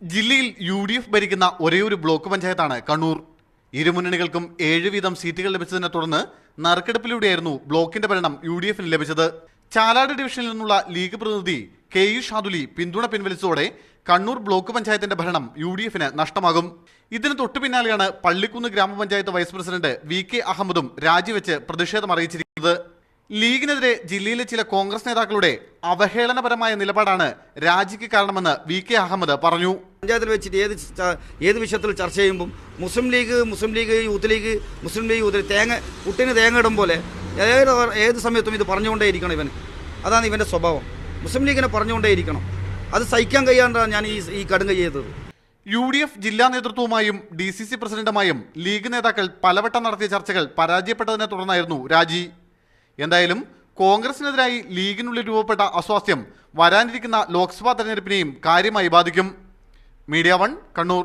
ജില്ലയിൽ UDF ഭരിക്കുന്ന ഒരേയൊരു ബ്ലോക്ക് പഞ്ചായത്താണ് കണ്ണൂർ. ഇരുമുന്നണികൾക്കും 7 വീതം സീറ്റുകൾ ലഭിച്ചതിനെ തുടർന്ന് നറുക്കെടുപ്പിലൂടെയായിരുന്നു ബ്ലോക്കിന്റെ ഭരണം UDFന് ലഭിച്ചത്. ചാലാട് ഡിവിഷനിൽ നിന്നുള്ള ലീഗ് പ്രതിനിധി KU ഷാദുലി പിന്തുണ പിൻവലിച്ചതോടെ കണ്ണൂർ ബ്ലോക്ക് പഞ്ചായത്തിന്റെ ഭരണം UDFന് നഷ്ടമാകും. ഇതിന് തൊട്ടു പിന്നാലെയാണ് പള്ളിക്കുന്ന് ഗ്രാമപഞ്ചായത്ത് വൈസ് പ്രസിഡന്റ് VK അഹമ്മദും രാജിവെച്ച് പ്രതിഷേധം അറിയിച്ചിരിക്കുന്നത്. ലീഗിനെതിരെ ജില്ലയിലെ ചില കോൺഗ്രസ് നേതാക്കളുടെ അവഹേളനപരമായ നിലപാടാണ് രാജിക്ക് കാരണമെന്ന് VK അഹമ്മദ് പറഞ്ഞു. പഞ്ചായത്തിൽ വെച്ചിട്ട് ഏത് വിഷയത്തിൽ ചർച്ച ചെയ്യുമ്പം മുസ്ലിം ലീഗ് യൂത്ത് ലീഗ് കുട്ടിന് തേങ്ങ ഇടും പോലെ ഏത് സമയത്തും ഇത് പറഞ്ഞുകൊണ്ടേയിരിക്കണം. ഇവന് അതാണ് ഇവൻ്റെ സ്വഭാവം. മുസ്ലിം ലീഗിനെ പറഞ്ഞുകൊണ്ടേയിരിക്കണം. അത് സഹിക്കാൻ കഴിയാണ്ടാണ് ഞാൻ ഈ കടുങ്കൈ ചെയ്തത്. UDF ജില്ലാ നേതൃത്വവുമായും DCC പ്രസിഡന്റുമായും ലീഗ് നേതാക്കൾ പലവട്ടം നടത്തിയ ചർച്ചകൾ പരാജയപ്പെട്ടതിനെ തുടർന്നായിരുന്നു രാജി. എന്തായാലും കോൺഗ്രസിനെതിരായി ലീഗിനുള്ളിൽ രൂപപ്പെട്ട അസ്വാസ്ഥ്യം വരാനിരിക്കുന്ന ലോക്സഭാ തെരഞ്ഞെടുപ്പിനെയും കാര്യമായി ബാധിക്കും. മീഡിയ 1 കണ്ണൂർ.